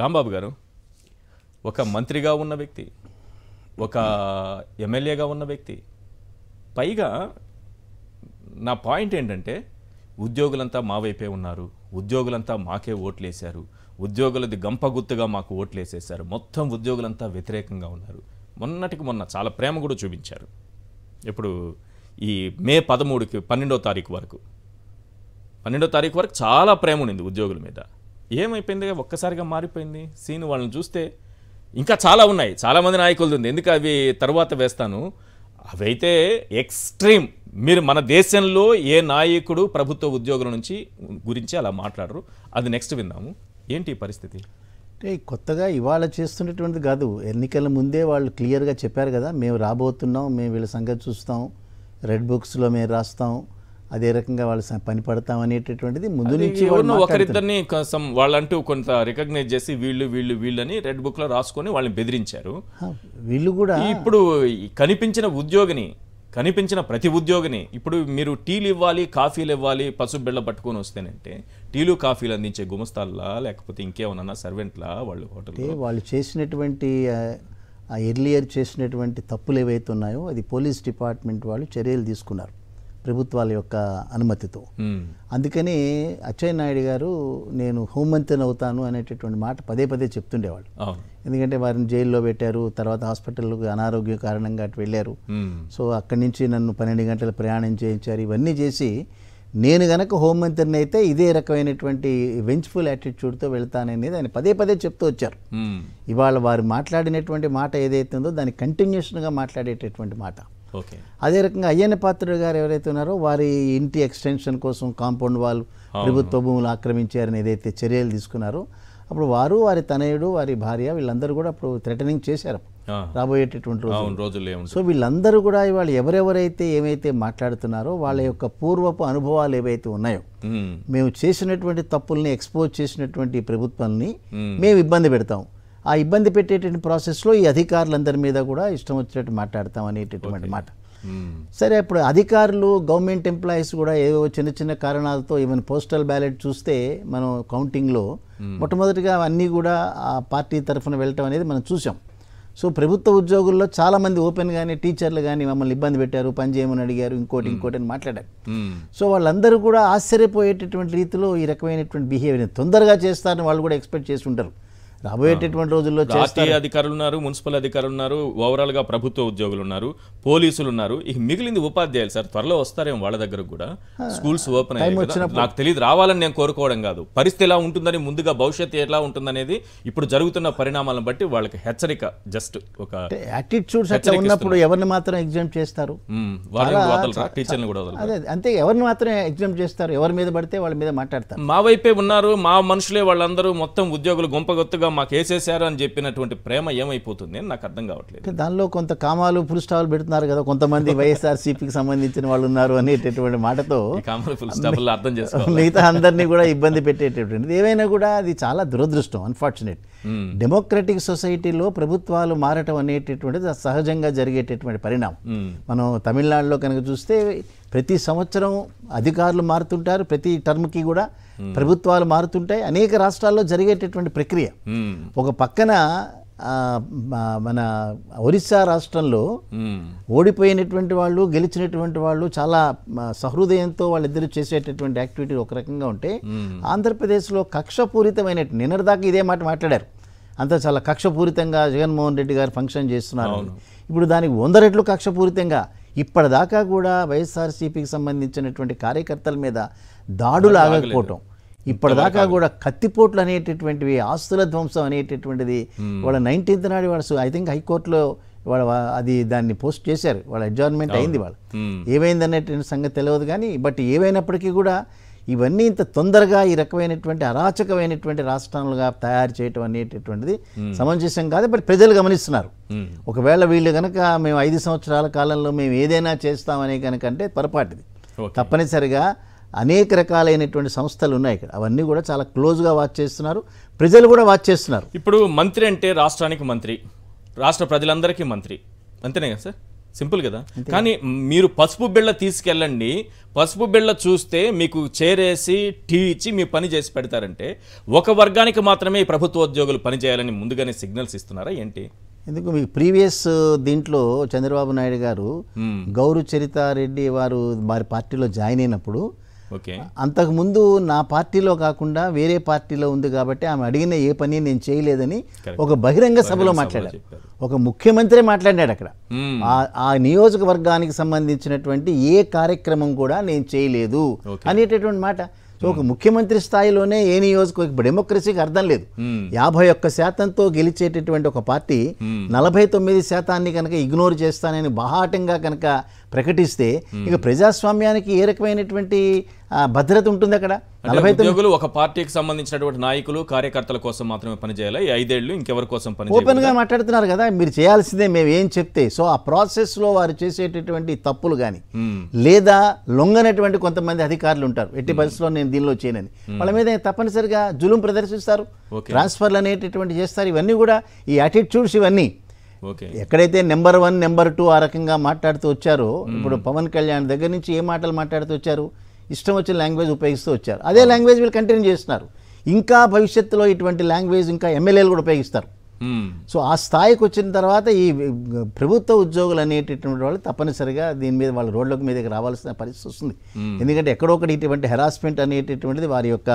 రాంబాబు గారు ఒక మంత్రిగా ఉన్న వ్యక్తి, ఒక ఎమ్మెల్యేగా ఉన్న వ్యక్తి, పైగా నా పాయింట్ ఏంటంటే ఉద్యోగులంతా మా వైపే ఉన్నారు, ఉద్యోగులంతా మాకే ఓట్లేశారు, ఉద్యోగులది గంపగుత్తుగా మాకు ఓట్లేసేశారు, మొత్తం ఉద్యోగులంతా వ్యతిరేకంగా ఉన్నారు. మొన్నటికి మొన్న చాలా ప్రేమ కూడా చూపించారు. ఇప్పుడు ఈ మే 13కి 12వ తారీఖు వరకు చాలా ప్రేమ ఉండింది ఉద్యోగుల మీద. ఏమైపోయింది? ఒక్కసారిగా మారిపోయింది సీన్. వాళ్ళని చూస్తే ఇంకా చాలా ఉన్నాయి, చాలామంది నాయకులు ఉంది, ఎందుకు అవి తర్వాత వేస్తాను. అవైతే ఎక్స్ట్రీమ్. మీరు మన దేశంలో ఏ నాయకుడు ప్రభుత్వ ఉద్యోగుల గురించి అలా మాట్లాడరు. అది నెక్స్ట్ విందాము. ఏంటి పరిస్థితి? అంటే కొత్తగా ఇవాళ చేస్తున్నటువంటిది కాదు. ఎన్నికల ముందే వాళ్ళు క్లియర్గా చెప్పారు కదా, మేము రాబోతున్నాం, మేము వీళ్ళ సంగతి చూస్తాం, రెడ్ బుక్స్లో మేము రాస్తాం, అదే రకంగా వాళ్ళ పని పడతాం అనేటటువంటిది ముందు నుంచి ఒకరిద్దరిని వాళ్ళంటూ కొంత రికగ్నైజ్ చేసి వీళ్ళని రెడ్ బుక్ లో రాసుకొని వాళ్ళని బెదిరించారు. వీళ్ళు కూడా ఇప్పుడు కనిపించిన ప్రతి ఉద్యోగిని ఇప్పుడు మీరు టీలు ఇవ్వాలి, కాఫీలు ఇవ్వాలి, పసుపు బిళ్ళ పట్టుకొని వస్తేనంటే టీలు కాఫీలు అందించే గుమస్తాల్లా లేకపోతే ఇంకేమన్నా సర్వెంట్లా వాళ్ళు హోటల్ వాళ్ళు చేసినటువంటి ఎర్లియర్ చేసినటువంటి తప్పులు ఏవైతే ఉన్నాయో అది పోలీస్ డిపార్ట్మెంట్ వాళ్ళు చర్యలు తీసుకున్నారు ప్రభుత్వాల యొక్క అనుమతితో. అందుకని అచ్చెన్నాయుడు గారు నేను హోంమంత్రిని అవుతాను అనేటటువంటి మాట పదే పదే చెప్తుండేవాళ్ళు. ఎందుకంటే వారిని జైల్లో పెట్టారు, తర్వాత హాస్పిటల్కి అనారోగ్య కారణంగా అటు వెళ్ళారు. సో అక్కడి నుంచి నన్ను 12 గంటల ప్రయాణం చేయించారు. ఇవన్నీ చేసి నేను గనక హోంమంత్రిని అయితే ఇదే రకమైనటువంటి వెంచ్ఫుల్ యాటిట్యూడ్తో వెళ్తాననేది ఆయన పదే పదే చెప్తూ వచ్చారు. ఇవాళ వారు మాట్లాడినటువంటి మాట ఏదైతే ఉందో దాన్ని కంటిన్యూషన్గా మాట్లాడేటటువంటి మాట. అదే రకంగా అయ్యన్న పాత్రుడు గారు ఎవరైతే ఉన్నారో వారి ఇంటి ఎక్స్టెన్షన్ కోసం కాంపౌండ్ వాల్ ప్రభుత్వ భూములు ఆక్రమించారని ఏదైతే చర్యలు తీసుకున్నారో అప్పుడు వారు, వారి తనయుడు, వారి భార్య వీళ్ళందరూ కూడా అప్పుడు థ్రెటనింగ్ చేశారు రాబోయేటటువంటి రోజుల్లో. సో వీళ్ళందరూ కూడా ఇవాళ ఎవరెవరైతే ఏమైతే మాట్లాడుతున్నారో వాళ్ళ యొక్క పూర్వపు అనుభవాలు ఏవైతే ఉన్నాయో, మేము చేసినటువంటి తప్పుల్ని ఎక్స్పోజ్ చేసినటువంటి ప్రభుత్వాన్ని మేము ఇబ్బంది పెడతాం, ఆ ఇబ్బంది పెట్టేటువంటి ప్రాసెస్లో ఈ అధికారులందరి మీద కూడా ఇష్టం వచ్చినట్టు మాట్లాడతాం అనేటటువంటి మాట. సరే, ఇప్పుడు అధికారులు, గవర్నమెంట్ ఎంప్లాయీస్ కూడా ఏవో చిన్న చిన్న కారణాలతో ఈవెన్ పోస్టల్ బ్యాలెట్ చూస్తే మనం కౌంటింగ్లో మొట్టమొదటిగా అన్నీ కూడా ఆ పార్టీ తరఫున వెళ్ళటం అనేది మనం చూసాం. సో ప్రభుత్వ ఉద్యోగుల్లో చాలామంది ఓపెన్గానే టీచర్లు కానీ మమ్మల్ని ఇబ్బంది పెట్టారు, పని చేయమని అడిగారు, ఇంకోటి అని మాట్లాడారు. సో వాళ్ళందరూ కూడా ఆశ్చర్యపోయేటటువంటి రీతిలో ఈ రకమైనటువంటి బిహేవియర్ తొందరగా చేస్తారని వాళ్ళు కూడా ఎక్స్పెక్ట్ చేసి ఉంటారు. రాబోయేటటువంటి రోజుల్లో జాతీయ అధికారులు ఉన్నారు, మున్సిపల్ అధికారులు ఉన్నారు, ఓవరాల్ గా ప్రభుత్వ ఉద్యోగులు ఉన్నారు, పోలీసులు ఉన్నారు, ఇక మిగిలింది ఉపాధ్యాయులు. సార్ త్వరలో వస్తారేమో వాళ్ళ దగ్గర కూడా. స్కూల్స్ ఓపెన్ అయ్యాయి. నాకు తెలియదు, రావాలని నేను కోరుకోవడం కాదు, పరిస్థితి ఎలా ఉంటుందని ముందుగా భవిష్యత్తు ఎలా ఉంటుందనేది ఇప్పుడు జరుగుతున్న పరిణామాలను బట్టి వాళ్ళకి హెచ్చరిక. జస్ట్ ఒక యాటిట్యూడ్స్ అట్లా ఉన్నప్పుడు ఎవరిని మాత్రం ఎగ్జామ్ చేస్తారు? టీచర్ని కూడా అదే అంతే, ఎవరిని మాత్రం ఎగ్జామ్ చేస్తారు? ఎవరి మీద పడితే వాళ్ళ మీద మాట్లాడతారు. మా వైపే ఉన్నారు, మా మనుషులే వాళ్ళందరూ, మొత్తం ఉద్యోగులు గొంపగొత్తుగా మాకు వేసేసారు అని చెప్పినటువంటి ప్రేమ ఏమైపోతుంది అని నాకు అర్థం కావట్లేదు. దానిలో కొంత కామాలు ఫుల్ స్టాప్లు పెడుతున్నారు కదా, కొంతమంది వైఎస్ఆర్సీపీకి సంబంధించిన వాళ్ళు ఉన్నారు అనేటటువంటి మాటతో అర్థం చేసుకోవాలి, మిగతా అందరినీ కూడా ఇబ్బంది పెట్టేటటువంటిది. ఏవైనా కూడా అది చాలా దురదృష్టం, అన్ఫార్చునేట్. డెమోక్రటిక్ సొసైటీలో ప్రభుత్వాలు మారటం అనేటటువంటిది సహజంగా జరిగేటటువంటి పరిణామం. మనం తమిళనాడులో కనుక చూస్తే ప్రతి సంవత్సరం అధికారులు మారుతుంటారు, ప్రతి టర్మ్కి కూడా ప్రభుత్వాలు మారుతుంటాయి. అనేక రాష్ట్రాల్లో జరిగేటటువంటి ప్రక్రియ. ఒక పక్కన మన ఒరిస్సా రాష్ట్రంలో ఓడిపోయినటువంటి వాళ్ళు, గెలిచినటువంటి వాళ్ళు చాలా సహృదయంతో వాళ్ళిద్దరూ చేసేటటువంటి యాక్టివిటీ ఒక రకంగా ఉంటే, ఆంధ్రప్రదేశ్లో కక్షపూరితమైన నిన్నటిదాకా ఇదే మాట మాట్లాడారు, అంతా చాలా కక్షపూరితంగా జగన్మోహన్ రెడ్డి గారు ఫంక్షన్ చేస్తున్నారు. ఇప్పుడు దానికి 100 రెట్లు కక్షపూరితంగా ఇప్పటిదాకా కూడా వైఎస్ఆర్సీపీకి సంబంధించినటువంటి కార్యకర్తల మీద దాడులు ఆగకపోవటం, ఇప్పటిదాకా కూడా కత్తిపోట్లు అనేటటువంటివి, ఆస్తుల ధ్వంసం అనేటటువంటిది వాళ్ళ 19th నాడు వాళ్ళు ఐ థింక్ హైకోర్టులో వాళ్ళ అది దాన్ని పోస్ట్ చేశారు, వాళ్ళ అడ్జార్న్మెంట్ అయింది. వాళ్ళు ఏమైంది అనేటువంటి సంగతి తెలియదు కానీ, బట్ ఏమైనప్పటికీ కూడా ఇవన్నీ ఇంత తొందరగా ఈ రకమైనటువంటి అరాచకమైనటువంటి రాష్ట్రాలుగా తయారు చేయటం అనేటటువంటిది సమంజసం కాదు. బట్ ప్రజలు గమనిస్తున్నారు. ఒకవేళ వీళ్ళు కనుక మేము 5 సంవత్సరాల కాలంలో మేము ఏదైనా చేస్తామనే కనుకంటే పొరపాటుది. తప్పనిసరిగా అనేక రకాలైనటువంటి సంస్థలు ఉన్నాయి ఇక్కడ, అవన్నీ కూడా చాలా క్లోజ్గా వాచ్ చేస్తున్నారు, ప్రజలు కూడా వాచ్ చేస్తున్నారు. ఇప్పుడు మంత్రి అంటే రాష్ట్రానికి మంత్రి, రాష్ట్ర ప్రజలందరికీ మంత్రి, అంతేనే కదా సార్? సింపుల్ కదా. కానీ మీరు పసుపు బిళ్ళ తీసుకెళ్ళండి, పసుపు బిళ్ళ చూస్తే మీకు చేరేసి టీ ఇచ్చి మీ పని చేసి పెడతారంటే ఒక వర్గానికి మాత్రమే ఈ ప్రభుత్వ ఉద్యోగులు పని చేయాలని ముందుగానే సిగ్నల్స్ ఇస్తున్నారా ఏంటి? ఎందుకు మీకు ప్రీవియస్ దీంట్లో చంద్రబాబు నాయుడు గారు గౌరు చరితారెడ్డి వారు వారి పార్టీలో జాయిన్ అయినప్పుడు ఓకే, అంతకుముందు నా పార్టీలో కాకుండా వేరే పార్టీలో ఉంది కాబట్టి ఆమె అడిగిన ఏ పని నేను చేయలేదని ఒక బహిరంగ సభలో మాట్లాడారు. ఒక ముఖ్యమంత్రి మాట్లాడాడు అక్కడ. ఆ నియోజకవర్గానికి సంబంధించినటువంటి ఏ కార్యక్రమం కూడా నేను చేయలేదు అనేటటువంటి మాట. సో ఒక ముఖ్యమంత్రి స్థాయిలోనే ఏ నియోజకవర్గం డెమోక్రసీకి అర్థం లేదు. 51% గెలిచేటటువంటి ఒక పార్టీ 49% కనుక ఇగ్నోర్ చేస్తానని బాహాటంగా కనుక ప్రకటిస్తే ఇక ప్రజాస్వామ్యానికి ఏ రకమైనటువంటి భద్రత ఉంటుంది అక్కడ? ఉద్యోగులు ఒక పార్టీకి సంబంధించినటువంటి నాయకులు కార్యకర్తల కోసం మాత్రమే పనిచేయాలి, 5 ఏళ్ళు ఇంకెవరి కోసం పని ఓపెన్ గా మాట్లాడుతున్నారు కదా, మీరు చేయాల్సిందే మేము ఏం చెప్తే. సో ఆ ప్రాసెస్ లో వారు చేసేటటువంటి తప్పులు కానీ లేదా లొంగనటువంటి కొంతమంది అధికారులు ఉంటారు, ఎట్టి పరిస్థితుల్లో నేను దీనిలో చేయనని వాళ్ళ మీద తప్పనిసరిగా జులుం ప్రదర్శిస్తారు, ట్రాన్స్ఫర్లు అనేటటువంటి చేస్తారు. ఇవన్నీ కూడా ఈ యాటిట్యూడ్స్ ఇవన్నీ ఎక్కడైతే నెంబర్ 1 నెంబర్ 2 ఆ రకంగా మాట్లాడుతూ వచ్చారో, ఇప్పుడు పవన్ కళ్యాణ్ దగ్గర నుంచి ఏ మాటలు మాట్లాడుతూ వచ్చారు, ఇష్టం వచ్చిన లాంగ్వేజ్ ఉపయోగిస్తూ వచ్చారు. అదే లాంగ్వేజ్ వీళ్ళు కంటిన్యూ చేస్తున్నారు. ఇంకా భవిష్యత్తులో ఇటువంటి లాంగ్వేజ్ ఇంకా ఎమ్మెల్యేలు కూడా ఉపయోగిస్తారు. సో ఆ స్థాయికి వచ్చిన తర్వాత ఈ ప్రభుత్వ ఉద్యోగులు అనేటటువంటి వాళ్ళు తప్పనిసరిగా దీని మీద వాళ్ళ రోడ్ల మీదకి రావాల్సిన పరిస్థితి వస్తుంది. ఎందుకంటే ఎక్కడొకటి ఇటువంటి హెరాస్మెంట్ అనేటటువంటిది వారి యొక్క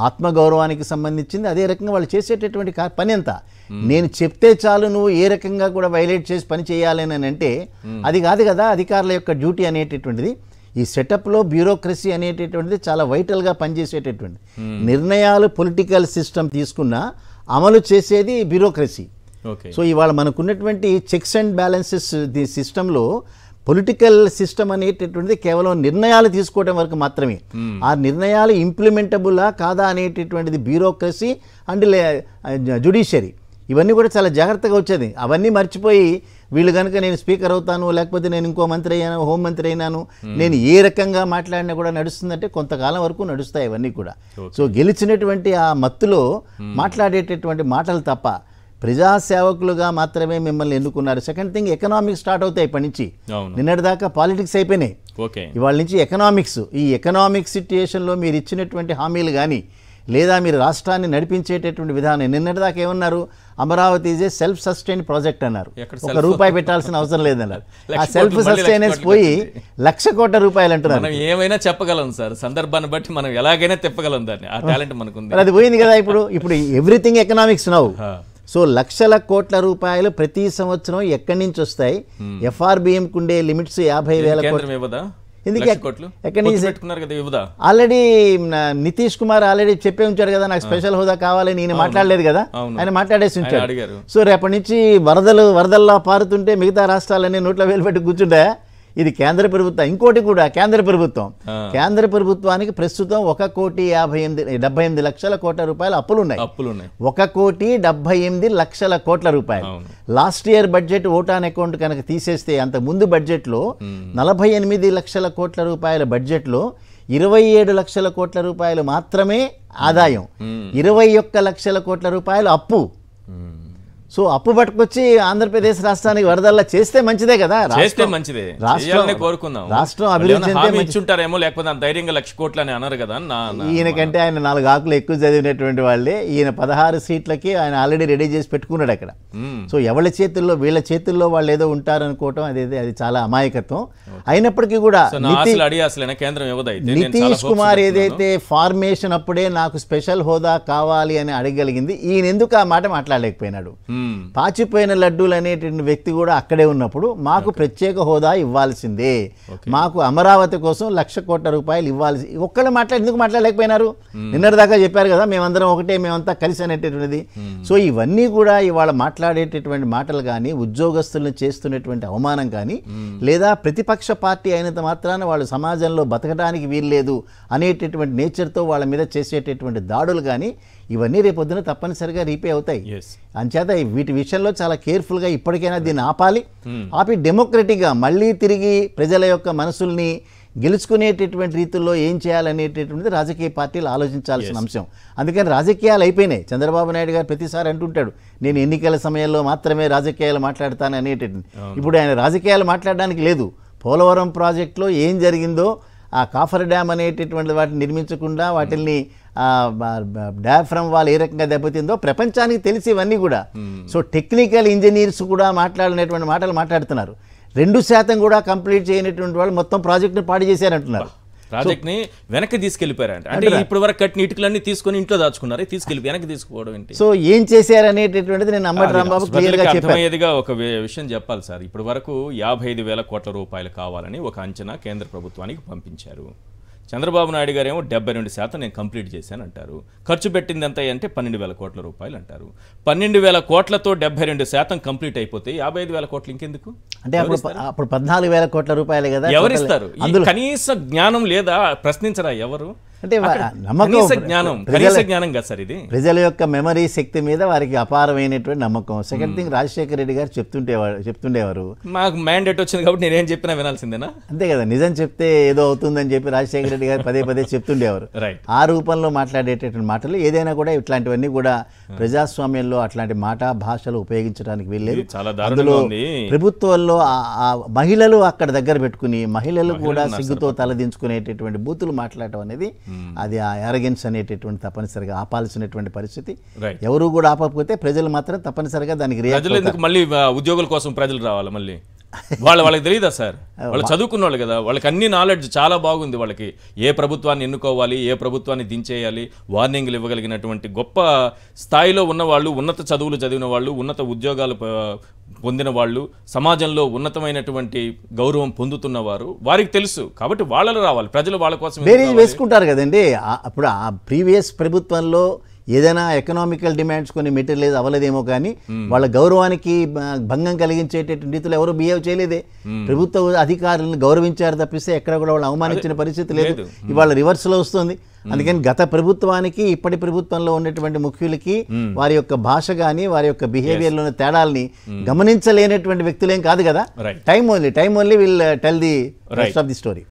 ఆత్మగౌరవానికి సంబంధించింది. అదే రకంగా వాళ్ళు చేసేటటువంటి పని అంతా నేను చెప్తే చాలు నువ్వు ఏ రకంగా కూడా వైలేట్ చేసి పని చేయాలని అంటే అది కాదు కదా అధికారుల యొక్క డ్యూటీ అనేటటువంటిది. ఈ సెటప్లో బ్యూరోక్రసీ అనేటటువంటిది చాలా వైటల్గా పనిచేసేటటువంటి నిర్ణయాలు పొలిటికల్ సిస్టమ్ తీసుకున్నా అమలు చేసేది బ్యూరోక్రసీ. సో ఇవాళ మనకున్నటువంటి చెక్స్ అండ్ బ్యాలెన్సెస్ ది సిస్టంలో పొలిటికల్ సిస్టమ్ అనేటటువంటిది కేవలం నిర్ణయాలు తీసుకోవడం వరకు మాత్రమే. ఆ నిర్ణయాలు ఇంప్లిమెంటబులా కాదా అనేటటువంటిది బ్యూరోక్రసీ అండ్ జ్యుడిషియరీ ఇవన్నీ కూడా చాలా జాగ్రత్తగా వచ్చేది. అవన్నీ మర్చిపోయి వీళ్ళు కనుక నేను స్పీకర్ అవుతాను, లేకపోతే నేను ఇంకో మంత్రి అయినాను, హోంమంత్రి అయినాను, నేను ఏ రకంగా మాట్లాడినా కూడా నడుస్తుందంటే కొంతకాలం వరకు నడుస్తాయి అవన్నీ కూడా. సో గెలిచినటువంటి ఆ మత్తులో మాట్లాడేటటువంటి మాటలు తప్ప ప్రజాసేవకులుగా మాత్రమే మిమ్మల్ని ఎన్నుకున్నారు. సెకండ్ థింగ్, ఎకనామిక్స్ స్టార్ట్ అవుతాయి ఇప్పటి నుంచి. నిన్నటిదాకా పాలిటిక్స్ అయిపోయినాయి, ఇవాళ నుంచి ఎకనామిక్స్. ఈ ఎకనామిక్ సిట్యుయేషన్లో మీరు ఇచ్చినటువంటి హామీలు కానీ లేదా మీరు రాష్ట్రాన్ని నడిపించేటటువంటి విధానం, నిన్నటిదాకా ఏమన్నారు, Amaravati is a self sustain project అన్నారు, ₹1 పెట్టాల్సిన అవసరం లేదన్నారు. ఆ సెల్ఫ్ సస్టైనెన్స్ పోయి ₹1,00,000 కోట్ల అంటున్నారు. మనం ఏమైనా చెప్పగలం సార్, సందర్భాన్ని బట్టి మనం ఎలాగైనా తిప్పగలం దాన్ని, ఆ టాలెంట్ మనకు అది పోయింది కదా. ఇప్పుడు ఎవ్రీథింగ్ ఎకనామిక్స్ నౌ. సో ₹1,00,000 కోట్ల ప్రతి సంవత్సరం ఎక్కడి నుంచి వస్తాయి? FRBM కుండే లిమిట్స్ 50,000 కోట్లు. ఆల్రెడీ నితీష్ కుమార్ ఆల్రెడీ చెప్పే ఉంచాడు కదా, నాకు స్పెషల్ హోదా కావాలని. ఈయన మాట్లాడలేదు కదా, ఆయన మాట్లాడేసి ఉంచాడు. సో రేపటి నుంచి వరదల్లా పారుతుంటే మిగతా రాష్ట్రాలన్నీ నోట్ల వేలు పెట్టి కూర్చుంటాయా? ఇది కేంద్ర ప్రభుత్వం. ఇంకోటి కూడా కేంద్ర ప్రభుత్వానికి ప్రస్తుతం ₹1,78,00,000 కోట్ల అప్పులు ఉన్నాయి. ₹1,78,00,000 కోట్ల. Last year budget vote on account కనుక తీసేస్తే అంత ముందు బడ్జెట్లో ₹48 లక్షల కోట్ల బడ్జెట్లో 27 లక్షల కోట్ల మాత్రమే ఆదాయం, 21 లక్షల కోట్ల అప్పు. సో అప్పు పట్టుకొచ్చి ఆంధ్రప్రదేశ్ రాష్ట్రానికి వరదల్లా చేస్తే మంచిదే కదా, రాష్ట్రం అభివృద్ధి ఇచ్చుంటారేమో, లేకపోతే ధైర్యంగా ₹1,00,000 కోట్లు అని అన్నారు కదా. ఈయనకంటే ఆయన 4 ఆకులు ఎక్కువ చదివినటువంటి వాళ్ళే. ఈయన 16 సీట్లకి ఆయన ఆల్రెడీ రెడీ చేసి పెట్టుకున్నాడు అక్కడ. సో ఎవరి చేతుల్లో, వీళ్ళ చేతుల్లో వాళ్ళు ఏదో ఉంటారనుకోవటం అది చాలా అమాయకత్వం. అయినప్పటికీ కూడా నితీష్ కుమార్ ఏదైతే ఫార్మేషన్ అప్పుడే నాకు స్పెషల్ హోదా కావాలి అని అడగగలిగింది, ఈయన ఎందుకు ఆ మాట మాట్లాడలేకపోయినాడు? పాచిపోయిన లడ్డూలు అనేటువంటి వ్యక్తి కూడా అక్కడే ఉన్నప్పుడు మాకు ప్రత్యేక హోదా ఇవ్వాల్సిందే, మాకు అమరావతి కోసం ₹1,00,000 కోట్ల ఇవ్వాల్సి, ఒక్కళ్ళు ఎందుకు మాట్లాడలేకపోయినారు? నిన్నటిదాకా చెప్పారు కదా మేమందరం ఒకటే, మేమంతా కలిసి అనేటటువంటిది. సో ఇవన్నీ కూడా ఇవాళ మాట్లాడేటటువంటి మాటలు కానీ, ఉద్యోగస్తులను చేస్తున్నటువంటి అవమానం కానీ, లేదా ప్రతిపక్ష పార్టీ అయినంత మాత్రాన వాళ్ళు సమాజంలో బతకడానికి వీల్లేదు అనేటటువంటి నేచర్తో వాళ్ళ మీద చేసేటటువంటి దాడులు కానీ, ఇవన్నీ రేపొద్దున తప్పనిసరిగా రీపే అవుతాయి. అంచేత వీటి విషయంలో చాలా కేర్ఫుల్గా ఇప్పటికైనా దీన్ని ఆపాలి. ఆపి డెమోక్రటిక్గా మళ్ళీ తిరిగి ప్రజల యొక్క మనసుల్ని గెలుచుకునేటటువంటి రీతుల్లో ఏం చేయాలనేటటువంటిది రాజకీయ పార్టీలు ఆలోచించాల్సిన అంశం. అందుకని రాజకీయాలు అయిపోయినాయి. చంద్రబాబు నాయుడు గారు ప్రతిసారి అంటుంటాడు, నేను ఎన్నికల సమయంలో మాత్రమే రాజకీయాలు మాట్లాడతాను అనేటటువంటి. ఇప్పుడు ఆయన రాజకీయాలు మాట్లాడడానికి లేదు. పోలవరం ప్రాజెక్టులో ఏం జరిగిందో, ఆ కాఫర్ డ్యామ్ అనేటటువంటి వాటిని నిర్మించకుండా వాటిని డయాఫ్రమ్ వాల్ ఏ రకంగా దెబ్బతిందో ప్రపంచానికి తెలిసి ఇవన్నీ కూడా. సో టెక్నికల్ ఇంజనీర్స్ కూడా మాట్లాడినటువంటి మాటలు మాట్లాడుతున్నారు. 2% కూడా కంప్లీట్ చేయనటువంటి వాళ్ళు మొత్తం ప్రాజెక్టును పాడు చేశారంటున్నారు. ప్రాజెక్ట్ ని వెనక్కి తీసుకెళ్లిపోయారంట. అంటే ఇప్పటి వరకు కట్టిన ఇటుకలన్నీ తీసుకొని ఇంట్లో దాచుకున్నారు, తీసుకెళ్ళి వెనక్కి తీసుకుపోవడం ఏంటి? సో ఏం చేశారనేటటువంటిది నేను అంబటి రాంబాబు క్లియర్గా చెప్పాను. అర్థమయ్యేదిగా ఒక విషయం చెప్పాలి సార్. ఇప్పటి వరకు 55,000 కోట్ల రూపాయలు కావాలని ఒక అంచనా కేంద్ర ప్రభుత్వానికి పంపించారు. చంద్రబాబు నాయుడు గారు ఏమో 72% నేను కంప్లీట్ చేశాను అంటారు. ఖర్చు పెట్టింది ఎంత అంటే 12,000 కోట్ల రూపాయలు అంటారు. 12,000 కోట్లతో 72% కంప్లీట్ అయిపోతే 55,000 కోట్లు ఇంకెందుకు? అంటే అప్పుడు 14,000 కోట్ల రూపాయలే కదా. ఎవరిస్తారు? కనీస జ్ఞానం లేదా? ప్రశ్నించరా ఎవరు? అంటే కనీస జ్ఞానం కదా సార్ ఇది. ప్రజల యొక్క మెమరీ శక్తి మీద వారికి అపారమైనటువంటి నమ్మకం. సెకండ్ థింగ్, రాజశేఖర రెడ్డి గారు చెప్తుండేవారు, మాకు మ్యాండేట్ వచ్చింది కాబట్టి నేనేం చెప్పినా వినాల్సిందేనా? అంతే కదా, నిజం చెప్తే ఏదో అవుతుందని చెప్పి రాజశేఖర రెడ్డి గారు పదే చెప్తుండేవారు. ఆ రూపంలో మాట్లాడేటటువంటి మాటలు ఏదైనా కూడా ఇట్లాంటివన్నీ కూడా ప్రజాస్వామ్యంలో అట్లాంటి భాషలు ఉపయోగించడానికి వీల్లేదు. అందులో ప్రభుత్వాల్లో మహిళలు అక్కడ దగ్గర పెట్టుకుని మహిళలు కూడా సిగ్గుతో తలదించుకునేటటువంటి బూతులు మాట్లాడటం అనేది అది ఆ యారగెన్స్ అనేటటువంటి తప్పనిసరిగా ఆపాల్సినటువంటి పరిస్థితి. ఎవరు కూడా ఆపకపోతే ప్రజలు మాత్రం తప్పనిసరిగా దానికి ప్రజలు ఎందుకు మళ్ళీ ఉద్యోగుల కోసం ప్రజలు రావాలి? మళ్ళీ వాళ్ళకి తెలియదా సార్? వాళ్ళు చదువుకున్న వాళ్ళు కదా, వాళ్ళకి అన్ని నాలెడ్జ్ చాలా బాగుంది. వాళ్ళకి ఏ ప్రభుత్వాన్ని ఎన్నుకోవాలి, ఏ ప్రభుత్వాన్ని దించేయాలి, వార్నింగ్లు ఇవ్వగలిగినటువంటి గొప్ప స్థాయిలో ఉన్నవాళ్ళు, ఉన్నత చదువులు చదివిన వాళ్ళు, ఉన్నత ఉద్యోగాలు పొందిన వాళ్ళు, సమాజంలో ఉన్నతమైనటువంటి గౌరవం పొందుతున్నవారు, వారికి తెలుసు. కాబట్టి వాళ్ళలో రావాలి, ప్రజలు వాళ్ళ కోసం వేసుకుంటారు కదండి. అప్పుడు ఆ ప్రీవియస్ ప్రభుత్వంలో ఏదైనా ఎకనామికల్ డిమాండ్స్ కొన్ని మెటీరియలైజ్ అవ్వలేదేమో కానీ వాళ్ళ గౌరవానికి భంగం కలిగించేటటువంటి రీతిలో ఎవరు బిహేవ్ చేయలేదే. ప్రభుత్వ అధికారులను గౌరవించారు తప్పిస్తే ఎక్కడ కూడా వాళ్ళు అవమానించిన పరిస్థితి లేదు. ఇవాళ రివర్స్లో వస్తుంది. అందుకని గత ప్రభుత్వానికి ఇప్పటి ప్రభుత్వంలో ఉన్నటువంటి ముఖ్యులకి వారి యొక్క భాష కానీ వారి యొక్క బిహేవియర్లోని తేడాలని గమనించలేనటువంటి వ్యక్తులేం కాదు కదా. Time only will tell the rest of the story.